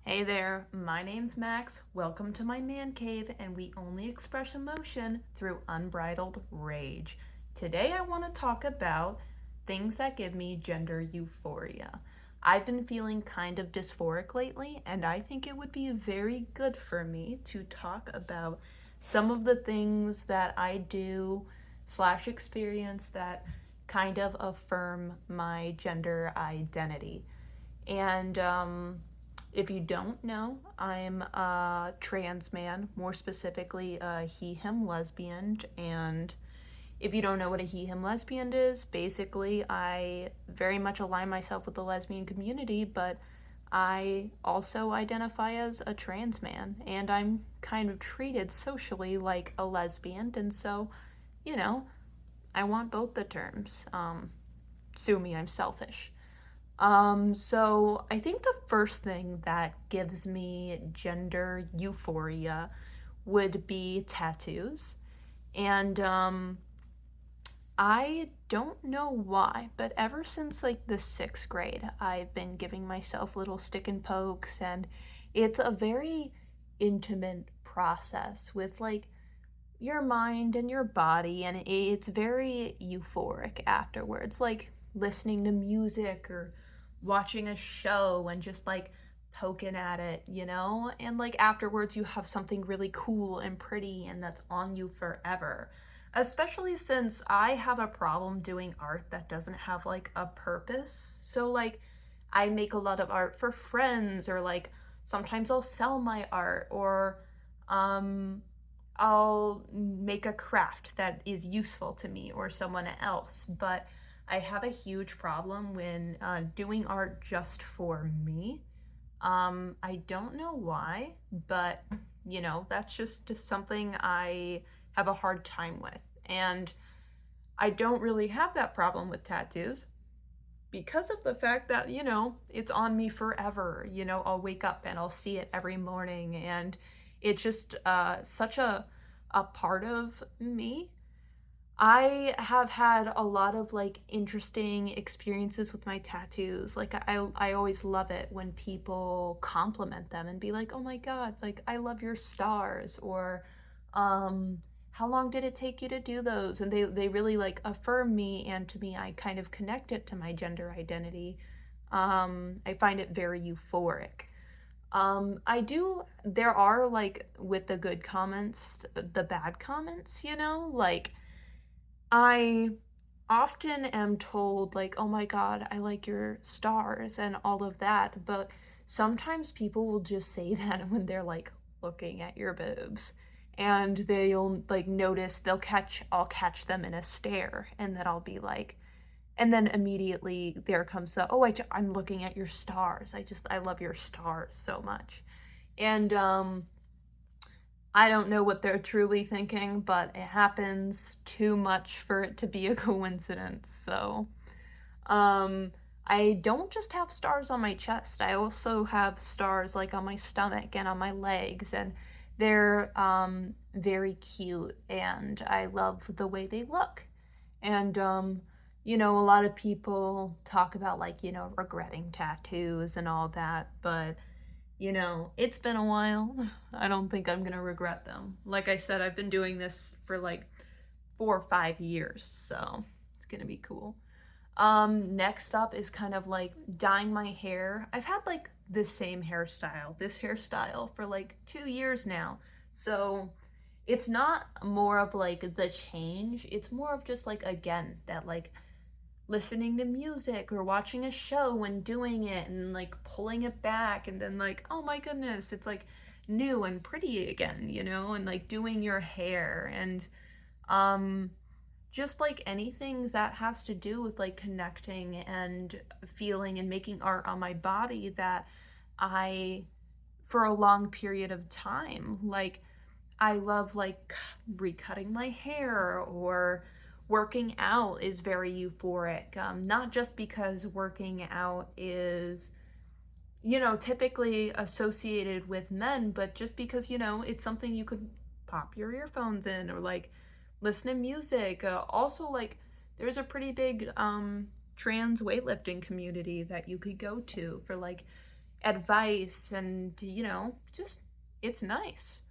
Hey there, my name's Max. Welcome to my man cave, and we only express emotion through unbridled rage. Today, I want to talk about things that give me gender euphoria. I've been feeling kind of dysphoric lately, and I think it would be very good for me to talk about some of the things that I do slash experience that kind of affirm my gender identity. And if you don't know, I'm a trans man, more specifically a he, him lesbian. And if you don't know what a he, him lesbian is, basically, I very much align myself with the lesbian community, but I also identify as a trans man. And I'm kind of treated socially like a lesbian. And so, you know, I want both the terms. Sue me, I'm selfish. So I think the first thing that gives me gender euphoria would be tattoos. And I don't know why, but ever since like the sixth grade, I've been giving myself little stick and pokes, and it's a very intimate process with like your mind and your body, and it's very euphoric afterwards, like listening to music or watching a show and just like poking at it, and like afterwards you have something really cool and pretty and that's on you forever, especially since I have a problem doing art that doesn't have like a purpose. So like I make a lot of art for friends, or like sometimes I'll sell my art, or um I'll make a craft that is useful to me or someone else. But I have a huge problem when doing art just for me. I don't know why, but that's just something I have a hard time with. And I don't really have that problem with tattoos because of the fact that, it's on me forever. I'll wake up and I'll see it every morning, and it's just such a part of me. I have had a lot of like interesting experiences with my tattoos. Like I always love it when people compliment them and be like, "Oh my god, like I love your stars," or um how long did it take you to do those? And they really like affirm me, and to me I kind of connect it to my gender identity. I find it very euphoric. There are like with the good comments, the bad comments, like I often am told, like, oh my God, I like your stars and all of that. But sometimes people will just say that when they're like looking at your boobs. And they'll like notice, I'll catch them in a stare. And then I'll be like, and then immediately there comes oh, I'm looking at your stars. I love your stars so much. And I don't know what they're truly thinking, but it happens too much for it to be a coincidence. So, um, I don't just have stars on my chest. I also have stars like on my stomach and on my legs, and they're very cute, and I love the way they look. And a lot of people talk about like, regretting tattoos and all that, but it's been a while. I don't think I'm gonna regret them. Like I said, I've been doing this for like 4 or 5 years, so it's gonna be cool. Next up is kind of like dyeing my hair. I've had like this hairstyle for like 2 years now. So it's not more of like the change, it's more of just like, again, that like listening to music or watching a show and doing it and like pulling it back, and then like, oh my goodness, it's like new and pretty again, and like doing your hair, and um just like anything that has to do with like connecting and feeling and making art on my body that I, for a long period of time, like I love like recutting my hair, or working out is very euphoric. Not just because working out is, typically associated with men, but just because, it's something you could pop your earphones in, or like listen to music. Also, like, there's a pretty big trans weightlifting community that you could go to for like advice, and just it's nice.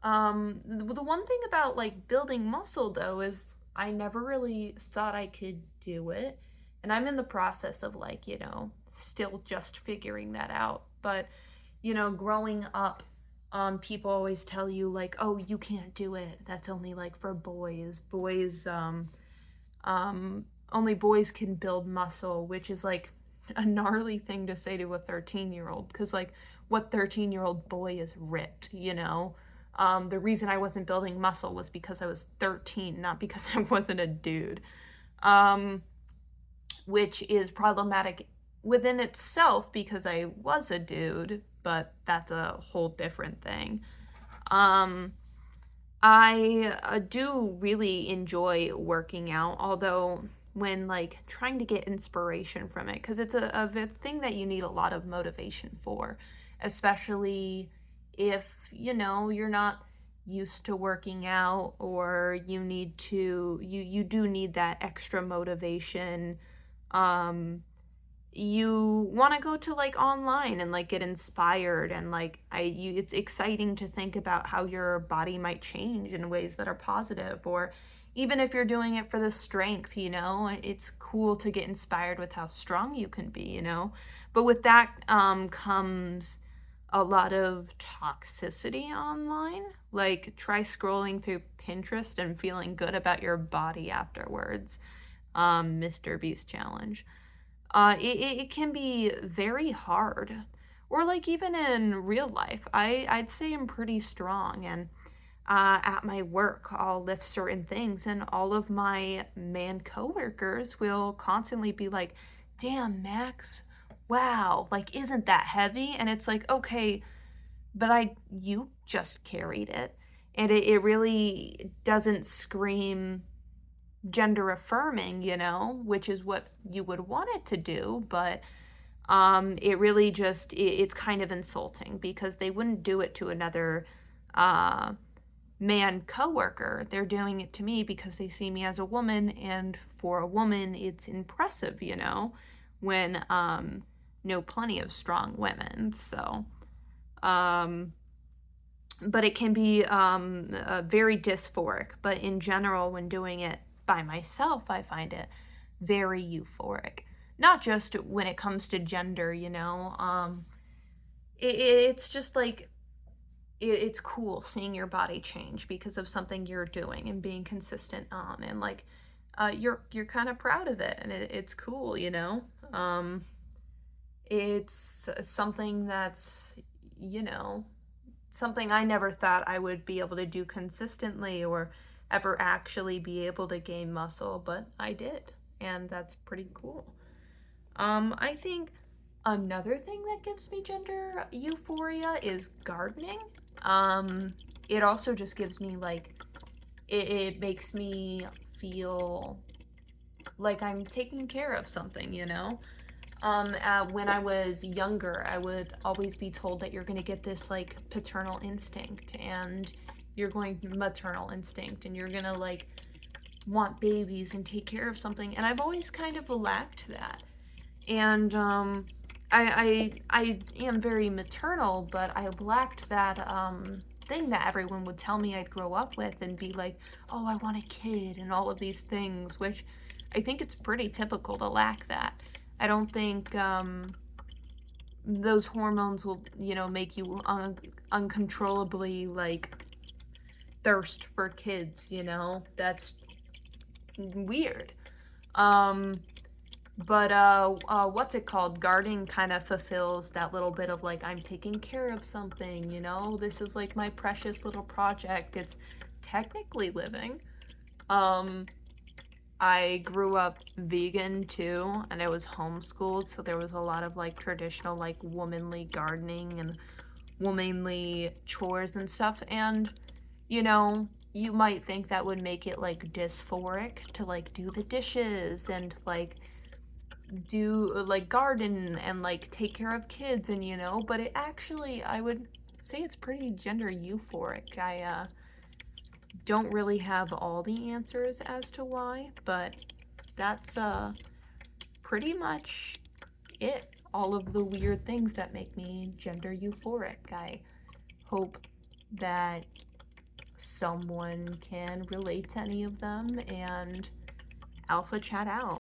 The one thing about like building muscle though is I never really thought I could do it. And I'm in the process of like, still just figuring that out. But, growing up, people always tell you like, oh, you can't do it. That's only like for boys. Only boys can build muscle, which is like a gnarly thing to say to a 13-year-old, because like what 13-year-old boy is ripped, the reason I wasn't building muscle was because I was 13, not because I wasn't a dude, um, which is problematic within itself because I was a dude, but that's a whole different thing. um, I do really enjoy working out, although when like trying to get inspiration from it, because it's a thing that you need a lot of motivation for, especially if you're not used to working out, or you do need that extra motivation. You want to go to like online and like get inspired, and like it's exciting to think about how your body might change in ways that are positive, or even if you're doing it for the strength, it's cool to get inspired with how strong you can be, but with that comes a lot of toxicity online. Like try scrolling through Pinterest and feeling good about your body afterwards. Mr. Beast challenge. It can be very hard. Or like even in real life, I'd say I'm pretty strong, and at my work, I'll lift certain things, and all of my man coworkers will constantly be like, "Damn, Max, wow, like isn't that heavy?" And it's like, okay, but you just carried it, and it really doesn't scream gender affirming, which is what you would want it to do, but it really just it's kind of insulting because they wouldn't do it to another uh man coworker. They're doing it to me because they see me as a woman, and for a woman it's impressive, when know plenty of strong women. So um but it can be very dysphoric. But in general, when doing it by myself, I find it very euphoric. Not just when it comes to gender, it's just like it's cool seeing your body change because of something you're doing and being consistent on, and like you're kind of proud of it, and it's cool, it's something that's you know something I never thought I would be able to do consistently or ever actually be able to gain muscle, but I did, and that's pretty cool. I think another thing that gives me gender euphoria is gardening. Um, it also just gives me like it makes me feel like I'm taking care of something, when I was younger, I would always be told that you're going to get this like paternal instinct, and you're going maternal instinct, and you're going to like want babies and take care of something. And I've always kind of lacked that. And I am very maternal, but I lacked that thing that everyone would tell me I'd grow up with and be like, oh, I want a kid and all of these things, which I think it's pretty typical to lack that. I don't think those hormones will, make you uncontrollably like thirst for kids, That's weird. Um, but what's it called? Gardening kind of fulfills that little bit of like I'm taking care of something, This is like my precious little project. It's technically living. Um, I grew up vegan too, and I was homeschooled, so there was a lot of like traditional like womanly gardening and womanly chores and stuff. And you might think that would make it like dysphoric to like do the dishes and like do like garden and like take care of kids, and but it actually, I would say it's pretty gender euphoric. I don't really have all the answers as to why, but that's pretty much it. all of the weird things that make me gender euphoric. I hope that someone can relate to any of them and alpha chat out.